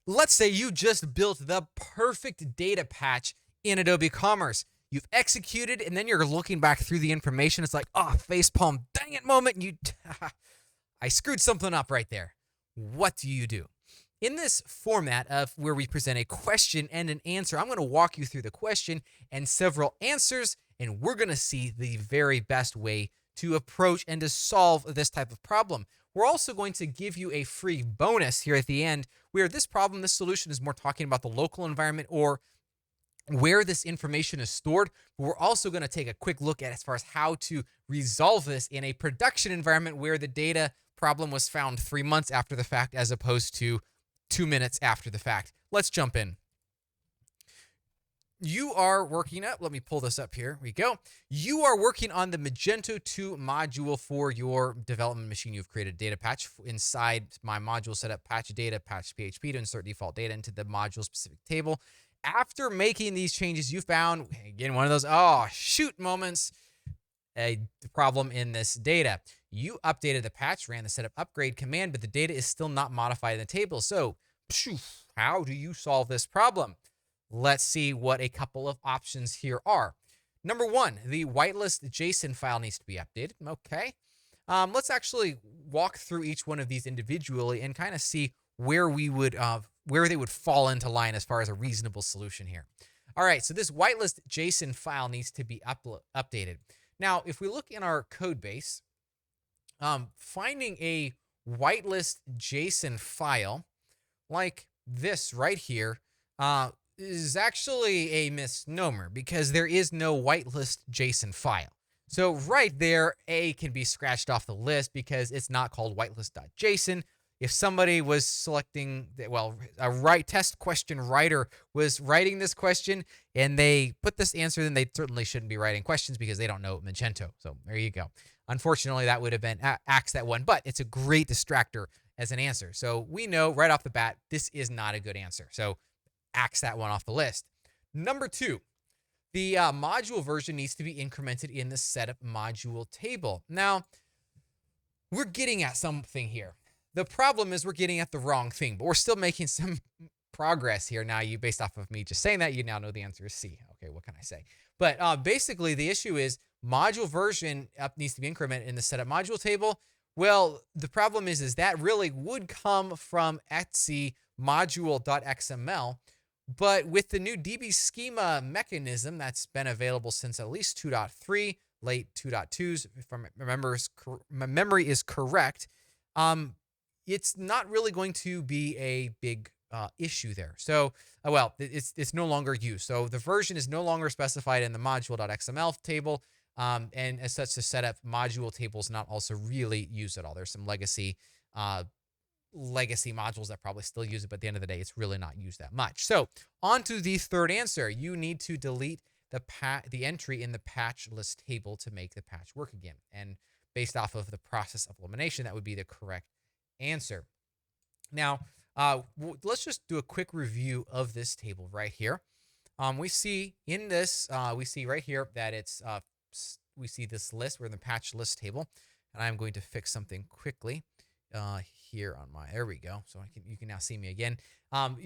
Let's say you just built the perfect data patch in Adobe Commerce. You've executed, and then you're looking back through the information. It's like, oh, facepalm, dang it moment. And I screwed something up right there. What do you do? In this format of where we present a question and an answer, I'm going to walk you through the question and several answers, and we're going to see the very best way to approach and to solve this type of problem. We're also going to give you a free bonus here at the end where this solution is more talking about the local environment or where this information is stored. But we're also going to take a quick look at as far as how to resolve this in a production environment where the data problem was found 3 months after the fact as opposed to 2 minutes after the fact. Let's jump in. You are working up, let me pull this up here. We go. You are working on the Magento 2 module for your development machine. You've created a data patch inside MyModule, set up patch data, patch.php to insert default data into the module specific table. After making these changes, you found, again, one of those, oh, shoot moments, a problem in this data. You updated the patch, ran the setup upgrade command, but the data is still not modified in the table. So, how do you solve this problem? Let's see what a couple of options here are. Number one, the whitelist JSON file needs to be updated. Okay. Let's actually walk through each one of these individually and kind of see where they would fall into line as far as a reasonable solution here. All right, so this whitelist JSON file needs to be updated. Now, if we look in our code base, finding a whitelist JSON file like this right here is actually a misnomer because there is no whitelist JSON file. So right there, A can be scratched off the list because it's not called whitelist.json. If somebody was selecting, well, a test question writer was writing this question and they put this answer, then they certainly shouldn't be writing questions because they don't know Magento. So there you go. Unfortunately, that would have been axed that one, but it's a great distractor as an answer. So we know right off the bat, this is not a good answer. So axe that one off the list. Number two, the module version needs to be incremented in the setup module table. Now, we're getting at something here. The problem is we're getting at the wrong thing, but we're still making some progress here. Now, based off of me just saying that, you now know the answer is C. Okay, what can I say? But basically, the issue is module version needs to be incremented in the setup module table. Well, the problem is that really would come from Etsy module.xml. But with the new DB schema mechanism that's been available since at least 2.3, late 2.2s, if my memory is correct, it's not really going to be a big issue there. So, well, it's no longer used. So the version is no longer specified in the module.xml table. And as such, the setup module table is not also really used at all. There's some legacy modules that probably still use it, but at the end of the day, it's really not used that much. So on to the third answer. You need to delete the entry in the patch list table to make the patch work again. And based off of the process of elimination, that would be the correct answer. Now, let's just do a quick review of this table right here. We see in this, we see right here that it's, we see this list. We're in the patch list table, and I'm going to fix something quickly. Here on there we go. So you can now see me again.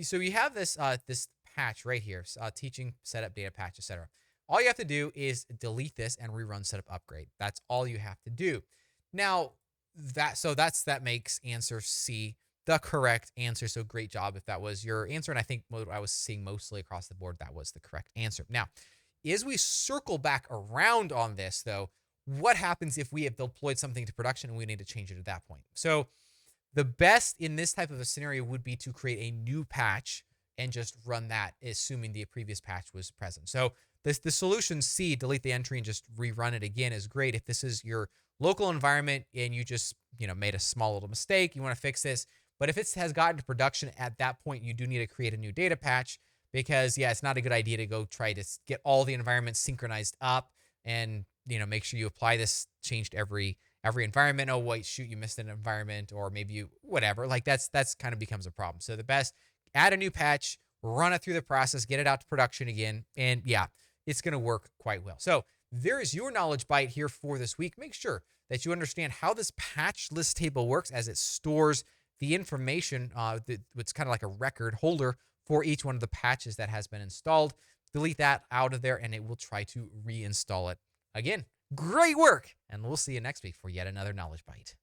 So you have this this patch right here, teaching setup data patch, etc. All you have to do is delete this and rerun setup upgrade. That's all you have to do. Now that makes answer C the correct answer. So great job if that was your answer. And I think what I was seeing mostly across the board, that was the correct answer. Now, as we circle back around on this though, what happens if we have deployed something to production and we need to change it at that point? So the best in this type of a scenario would be to create a new patch and just run that, assuming the previous patch was present. So the solution C, delete the entry and just rerun it again, is great if this is your local environment and you just made a small little mistake, you want to fix this. But if it has gotten to production at that point, you do need to create a new data patch because, yeah, it's not a good idea to go try to get all the environments synchronized up and make sure you apply this change to every environment. Oh, wait, shoot, you missed an environment, or maybe whatever. Like that's kind of becomes a problem. So the best, add a new patch, run it through the process, get it out to production again. And yeah, it's going to work quite well. So there is your knowledge bite here for this week. Make sure that you understand how this patch list table works as it stores the information, it's kind of like a record holder for each one of the patches that has been installed. Delete that out of there, and it will try to reinstall it again. Great work, and we'll see you next week for yet another knowledge bite.